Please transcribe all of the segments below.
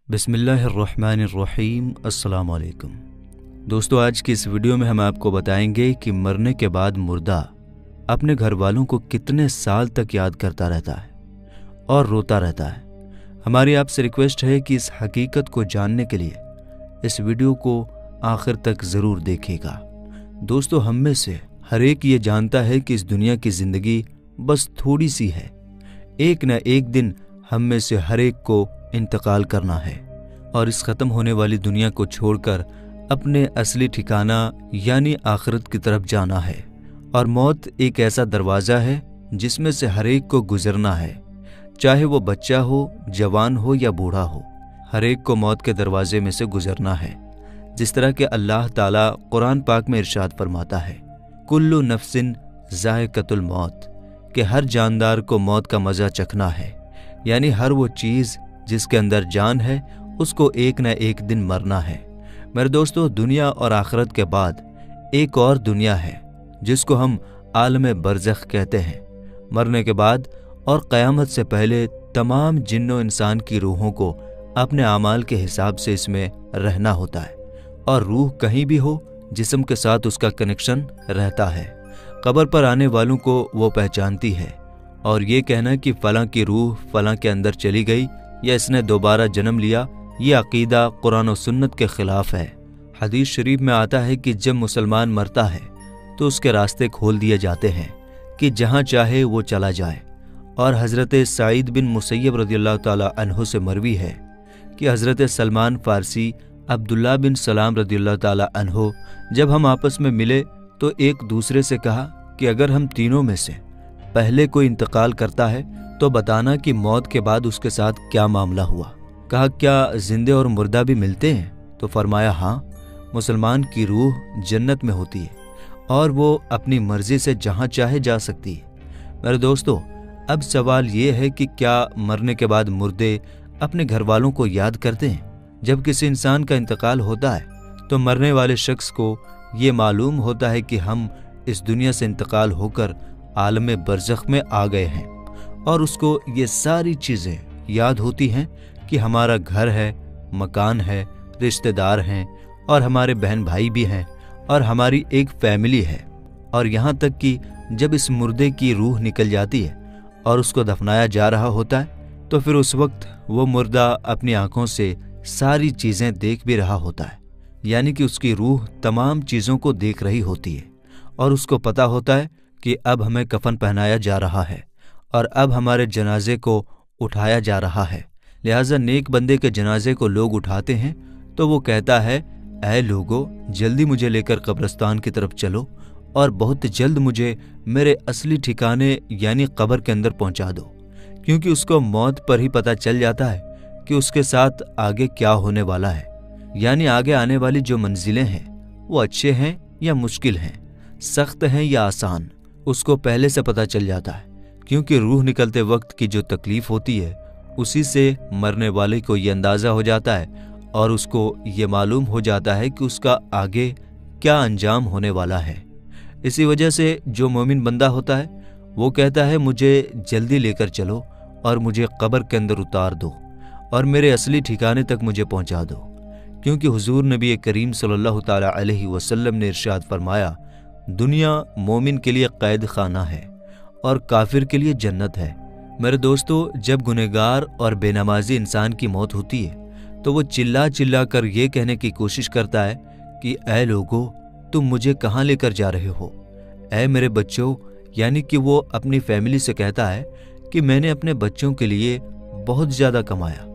बिस्मिल्लाहिर्रहमानिर्रहीम। अस्सलाम वालेकुम दोस्तों, आज की इस वीडियो में हम आपको बताएंगे कि मरने के बाद मुर्दा अपने घर वालों को कितने साल तक याद करता रहता है और रोता रहता है। हमारी आपसे रिक्वेस्ट है कि इस हकीकत को जानने के लिए इस वीडियो को आखिर तक ज़रूर देखिएगा। दोस्तों, हम में से हर एक ये जानता है कि इस दुनिया की ज़िंदगी बस थोड़ी सी है। एक न एक दिन हम में से हर एक को इंतकाल करना है और इस ख़त्म होने वाली दुनिया को छोड़कर अपने असली ठिकाना यानी आखिरत की तरफ जाना है। और मौत एक ऐसा दरवाज़ा है जिसमें से हर एक को गुजरना है, चाहे वो बच्चा हो, जवान हो या बूढ़ा हो। हर एक को मौत के दरवाजे में से गुजरना है। जिस तरह के अल्लाह ताला कुरान पाक में इरशाद फरमाता है, कुल्लु नफ्सिन ज़ायक़तुल मौत, कि हर जानदार को मौत का मज़ा चखना है। यानी हर वो चीज़ जिसके अंदर जान है उसको एक न एक दिन मरना है। मेरे दोस्तों, दुनिया और आखिरत के बाद एक और दुनिया है जिसको हम आलम बरज़ख कहते हैं। मरने के बाद और क़यामत से पहले तमाम जिन्नो इंसान की रूहों को अपने आमाल के हिसाब से इसमें रहना होता है और रूह कहीं भी हो जिस्म के साथ उसका कनेक्शन रहता है। कब्र पर आने वालों को वो पहचानती है और ये कहना कि फ़लाँ की रूह फ़लाँ के अंदर चली गई या इसने दोबारा जन्म लिया, ये अक़ीदा कुरान और सुन्नत के ख़िलाफ़ है। हदीस शरीफ में आता है कि जब मुसलमान मरता है तो उसके रास्ते खोल दिए जाते हैं कि जहाँ चाहे वो चला जाए। और हज़रत सईद बिन मुसय्यब रज़ियल्लाहु ताला अन्हु से मरवी है कि हज़रत सलमान फ़ारसी, अब्दुल्ला बिन सलाम रज़ियल्लाहु ताला अन्हु जब हम आपस में मिले तो एक दूसरे से कहा कि अगर हम तीनों में से पहले कोई इंतकाल करता है तो बताना कि मौत के बाद उसके साथ क्या मामला हुआ। कहा, क्या जिंदे और मुर्दा भी मिलते हैं? तो फरमाया, हाँ, मुसलमान की रूह जन्नत में होती है और वो अपनी मर्जी से जहाँ चाहे जा सकती है। मेरे दोस्तों, अब सवाल ये है कि क्या मरने के बाद मुर्दे अपने घर वालों को याद करते हैं? जब किसी इंसान का इंतकाल होता है तो मरने वाले शख्स को ये मालूम होता है कि हम इस दुनिया से इंतकाल होकर आलम बरज़ख में आ गए हैं और उसको ये सारी चीज़ें याद होती हैं कि हमारा घर है, मकान है, रिश्तेदार हैं और हमारे बहन भाई भी हैं और हमारी एक फैमिली है। और यहाँ तक कि जब इस मुर्दे की रूह निकल जाती है और उसको दफनाया जा रहा होता है तो फिर उस वक्त वो मुर्दा अपनी आंखों से सारी चीज़ें देख भी रहा होता है। यानी कि उसकी रूह तमाम चीज़ों को देख रही होती है और उसको पता होता है कि अब हमें कफन पहनाया जा रहा है और अब हमारे जनाजे को उठाया जा रहा है। लिहाजा नेक बंदे के जनाजे को लोग उठाते हैं तो वो कहता है, ऐ लोगो, जल्दी मुझे लेकर कब्रिस्तान की तरफ चलो और बहुत जल्द मुझे मेरे असली ठिकाने यानी कब्र के अंदर पहुंचा दो। क्योंकि उसको मौत पर ही पता चल जाता है कि उसके साथ आगे क्या होने वाला है। यानी आगे आने वाली जो मंजिलें हैं वो अच्छे हैं या मुश्किल हैं, सख्त हैं या आसान, उसको पहले से पता चल जाता है। क्योंकि रूह निकलते वक्त की जो तकलीफ होती है उसी से मरने वाले को ये अंदाज़ा हो जाता है और उसको ये मालूम हो जाता है कि उसका आगे क्या अंजाम होने वाला है। इसी वजह से जो मोमिन बंदा होता है वो कहता है, मुझे जल्दी लेकर चलो और मुझे कब्र के अंदर उतार दो और मेरे असली ठिकाने तक मुझे पहुंचा दो। क्योंकि हुजूर नबी करीम सल्लल्लाहु ताला अलैहि वसल्लम ने इरशाद फरमाया, दुनिया मोमिन के लिए कैद खाना है और काफिर के लिए जन्नत है। मेरे दोस्तों, जब गुनहगार और बेनमाजी इंसान की मौत होती है तो वो चिल्ला चिल्ला कर ये कहने की कोशिश करता है कि ऐ लोगो, तुम मुझे कहाँ लेकर जा रहे हो? ऐ मेरे बच्चों, यानी कि वो अपनी फैमिली से कहता है कि मैंने अपने बच्चों के लिए बहुत ज़्यादा कमाया,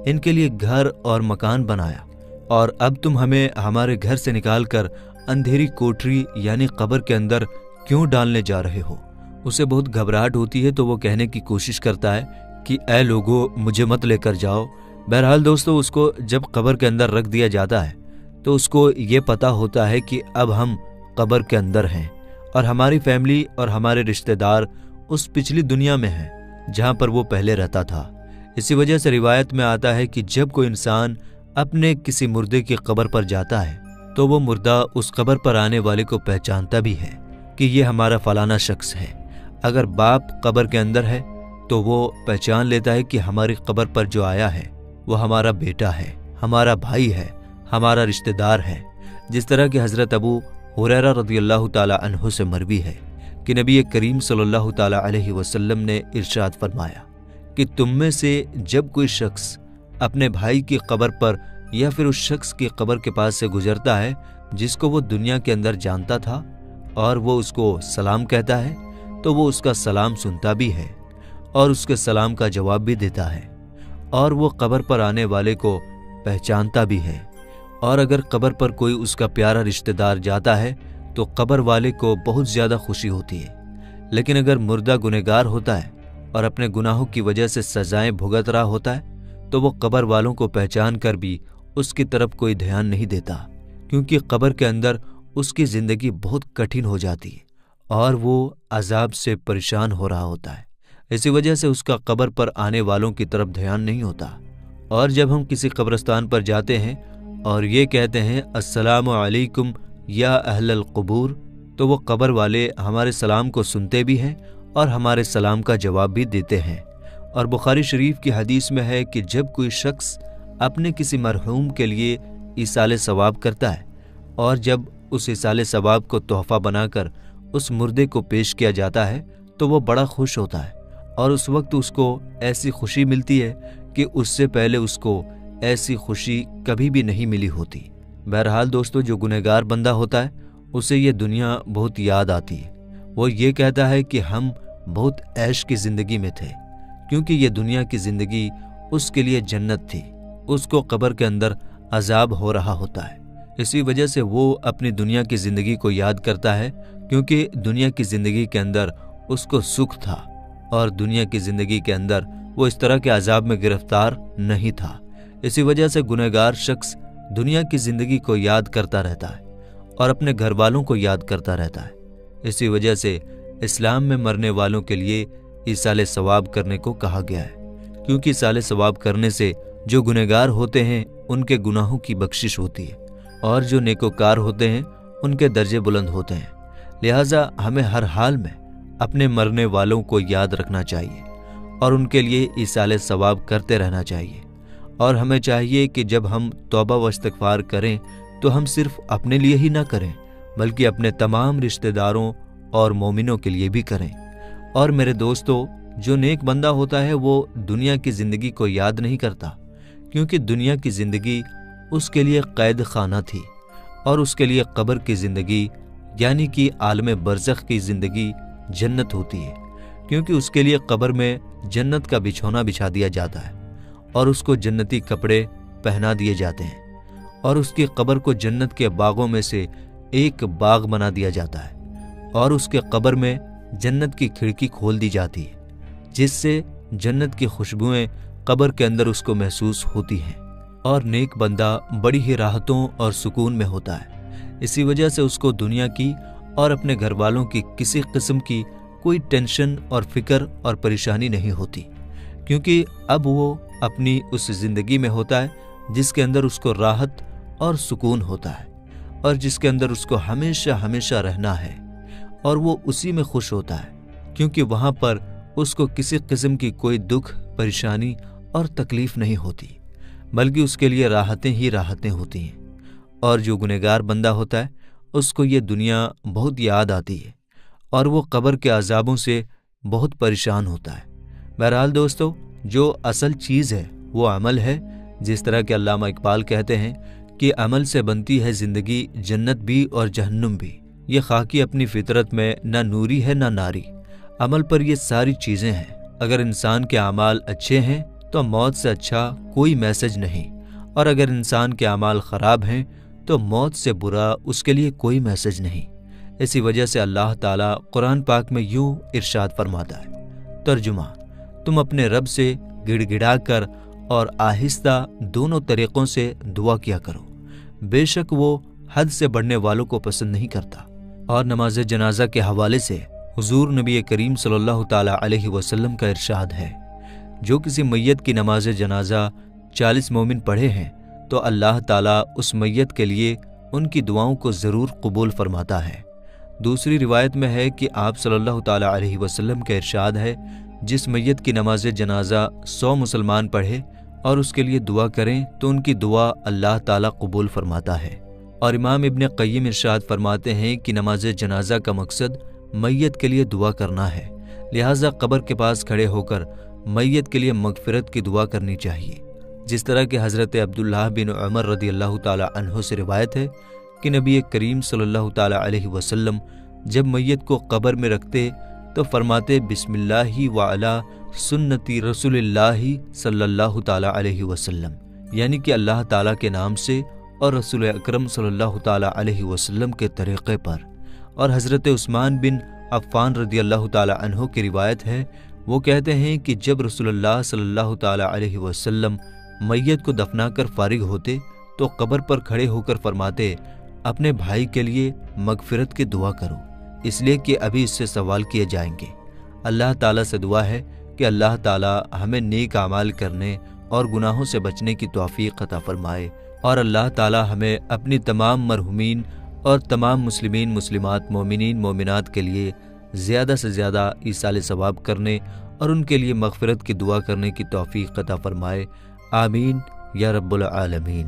इनके लिए घर और मकान बनाया और अब तुम हमें हमारे घर से निकाल कर अंधेरी कोठरी यानी कब्र के अंदर क्यों डालने जा रहे हो? उसे बहुत घबराहट होती है तो वो कहने की कोशिश करता है कि ऐ लोगो, मुझे मत लेकर जाओ। बहरहाल दोस्तों, उसको जब कब्र के अंदर रख दिया जाता है तो उसको ये पता होता है कि अब हम कब्र के अंदर हैं और हमारी फैमिली और हमारे रिश्तेदार उस पिछली दुनिया में हैं जहाँ पर वो पहले रहता था। इसी वजह से रिवायत में आता है कि जब कोई इंसान अपने किसी मुर्दे की कब्र पर जाता है तो वो मुर्दा उस कब्र पर आने वाले को पहचानता भी है कि ये हमारा फलाना शख्स है। अगर बाप कब्र के अंदर है तो वो पहचान लेता है कि हमारी कब्र पर जो आया है वो हमारा बेटा है, हमारा भाई है, हमारा रिश्तेदार है। जिस तरह कि हज़रत अबू हुरैरा रज़ियल्लाहु ताला अन्हु से मरवी है कि नबी करीम सल्लल्लाहु ताला अलैहि वसल्लम ने इरशाद फरमाया कि तुम में से जब कोई शख्स अपने भाई की कब्र पर या फिर उस शख्स की कब्र के पास से गुजरता है जिसको वो दुनिया के अंदर जानता था और वो उसको सलाम कहता है, तो वो उसका सलाम सुनता भी है और उसके सलाम का जवाब भी देता है और वो कब्र पर आने वाले को पहचानता भी है। और अगर कब्र पर कोई उसका प्यारा रिश्तेदार जाता है तो कब्र वाले को बहुत ज़्यादा खुशी होती है। लेकिन अगर मुर्दा गुनहगार होता है और अपने गुनाहों की वजह से सजाएं भुगत रहा होता है तो वो कब्र वालों को पहचान कर भी उसकी तरफ कोई ध्यान नहीं देता, क्योंकि कब्र के अंदर उसकी ज़िंदगी बहुत कठिन हो जाती है और वो अजाब से परेशान हो रहा होता है। इसी वजह से उसका कब्र पर आने वालों की तरफ ध्यान नहीं होता। और जब हम किसी कब्रिस्तान पर जाते हैं और ये कहते हैं अस्सलामु अलैकुम या अहलल क़ुबूर, तो वो कब्र वाले हमारे सलाम को सुनते भी हैं और हमारे सलाम का जवाब भी देते हैं। और बुखारी शरीफ की हदीस में है कि जब कोई शख्स अपने किसी मरहूम के लिए ईसाले सवाब करता है और जब उस ईसाले सवाब को तोहफा बनाकर उस मुर्दे को पेश किया जाता है तो वो बड़ा खुश होता है और उस वक्त उसको ऐसी खुशी मिलती है कि उससे पहले उसको ऐसी खुशी कभी भी नहीं मिली होती। बहरहाल दोस्तों, जो गुनहगार बंदा होता है उसे ये दुनिया बहुत याद आती है। वो ये कहता है कि हम बहुत ऐश की ज़िंदगी में थे, क्योंकि ये दुनिया की ज़िंदगी उसके लिए जन्नत थी। उसको कब्र के अंदर अजाब हो रहा होता है, इसी वजह से वो अपनी दुनिया की ज़िंदगी को याद करता है, क्योंकि दुनिया की ज़िंदगी के अंदर उसको सुख था और दुनिया की ज़िंदगी के अंदर वो इस तरह के अजाब में गिरफ्तार नहीं था। इसी वजह से गुनहगार शख्स दुनिया की ज़िंदगी को याद करता रहता है और अपने घर वालों को याद करता रहता है। इसी वजह से इस्लाम में मरने वालों के लिए ईसाले सवाब करने को कहा गया है, क्योंकि ईसाले सवाब करने से जो गुनहगार होते हैं उनके गुनाहों की बख्शिश होती है और जो नेकोकार होते हैं उनके दर्जे बुलंद होते हैं। लिहाजा हमें हर हाल में अपने मरने वालों को याद रखना चाहिए और उनके लिए ईसाले सवाब करते रहना चाहिए। और हमें चाहिए कि जब हम तौबा व इस्तिग़फ़ार करें तो हम सिर्फ अपने लिए ही ना करें, बल्कि अपने तमाम रिश्तेदारों और मोमिनों के लिए भी करें। और मेरे दोस्तों, जो नेक बंदा होता है वो दुनिया की ज़िंदगी को याद नहीं करता, क्योंकि दुनिया की ज़िंदगी उसके लिए कैद खाना थी और उसके लिए कब्र की ज़िंदगी यानी कि आलम बरज़ख की ज़िंदगी जन्नत होती है, क्योंकि उसके लिए कब्र में जन्नत का बिछौना बिछा दिया जाता है और उसको जन्नती कपड़े पहना दिए जाते हैं और उसकी कब्र को जन्नत के बागों में से एक बाग बना दिया जाता है और उसके कब्र में जन्नत की खिड़की खोल दी जाती है, जिससे जन्नत की खुशबुएं कब्र के अंदर उसको महसूस होती हैं और नेक बंदा बड़ी ही राहतों और सुकून में होता है। इसी वजह से उसको दुनिया की और अपने घर वालों की किसी किस्म की कोई टेंशन और फिक्र और परेशानी नहीं होती, क्योंकि अब वो अपनी उस ज़िंदगी में होता है जिसके अंदर उसको राहत और सुकून होता है और जिसके अंदर उसको हमेशा हमेशा रहना है और वो उसी में खुश होता है, क्योंकि वहाँ पर उसको किसी किस्म की कोई दुख, परेशानी और तकलीफ नहीं होती, बल्कि उसके लिए राहतें ही राहतें होती हैं। और जो गुनहगार बंदा होता है उसको ये दुनिया बहुत याद आती है और वो कब्र के अजाबों से बहुत परेशान होता है। बहरहाल दोस्तों, जो असल चीज़ है वो अमल है। जिस तरह के अल्लामा इकबाल कहते हैं कि अमल से बनती है ज़िंदगी जन्नत भी और जहन्नुम भी। ये खाकी अपनी फितरत में ना नूरी है ना नारी, अमल पर ये सारी चीज़ें हैं। अगर इंसान के अमाल अच्छे हैं तो मौत से अच्छा कोई मैसेज नहीं, और अगर इंसान के अमाल ख़राब हैं तो मौत से बुरा उसके लिए कोई मैसेज नहीं। इसी वजह से अल्लाह ताला कुरान पाक में यूं इरशाद फरमाता है, तर्जुमा, तुम अपने रब से गिड़गिड़ा कर और आहिस्ता दोनों तरीक़ों से दुआ किया करो, बेशक वो हद से बढ़ने वालों को पसंद नहीं करता। और नमाज जनाजा के हवाले से हुजूर नबी करीम सल्लल्लाहु ताला अलैहि वसल्लम का इरशाद है, जो किसी मैयत की नमाज जनाजा 40 मोमिन पढ़े हैं तो अल्लाह ताला उस मैयत के लिए उनकी दुआओं को ज़रूर कबूल फरमाता है। दूसरी रिवायत में है कि आप सल्लल्लाहु ताला अलैहि वसल्लम का इरशाद है, जिस मैयत की नमाज जनाजा 100 मुसलमान पढ़े और उसके लिए दुआ करें तो उनकी दुआ अल्लाह ताला कबूल फरमाता है। और इमाम इब्न क़य्यिम इरशाद फरमाते हैं कि नमाज जनाजा का मकसद मैयत के लिए दुआ करना है, लिहाजा कब्र के पास खड़े होकर मैयत के लिए मगफिरत की दुआ करनी चाहिए। जिस तरह के हज़रत अब्दुल्लाह बिन उमर रदी अल्लाह ताला अन्हु से रिवायत है कि नबी करीम सल्लल्लाहु ताला अलैहि वसल्लम जब मैयत को कब्र में रखते तो फरमाते बिस्मिल्लाहि व अला सुन्नती रसूलिल्लाहि सल्लल्लाहु ताला अलैहि वसल्लम, यानी कि अल्लाह ताला के नाम से और रसूल अकरम सल्लल्लाहु ताला अलैहि वसल्लम के तरीक़े पर। और हज़रत उस्मान बिन अफ़्फ़ान रदी अल्लाह ताला अन्हु की रिवायत है, वो कहते हैं कि जब रसूलुल्लाह सल्लल्लाहु ताला अलैहि वसल्लम मैयत को दफनाकर फारिग होते तो कब्र पर खड़े होकर फरमाते अपने भाई के लिए मगफिरत की दुआ करो, इसलिए कि अभी इससे सवाल किए जाएंगे। अल्लाह ताला से दुआ है कि अल्लाह ताला हमें नेक आमाल करने और गुनाहों से बचने की तौफीक अता फरमाए और अल्लाह ताला हमें अपनी तमाम मरहुमीन और तमाम मुस्लिमीन मुस्लिमात मोमिनीन मोमिनात के लिए ज़्यादा से ज़्यादा ईसाल सवाब करने और उनके लिए मगफिरत की दुआ करने की तौफीक अता फरमाए। आमीन या रब्बुल आलमीन।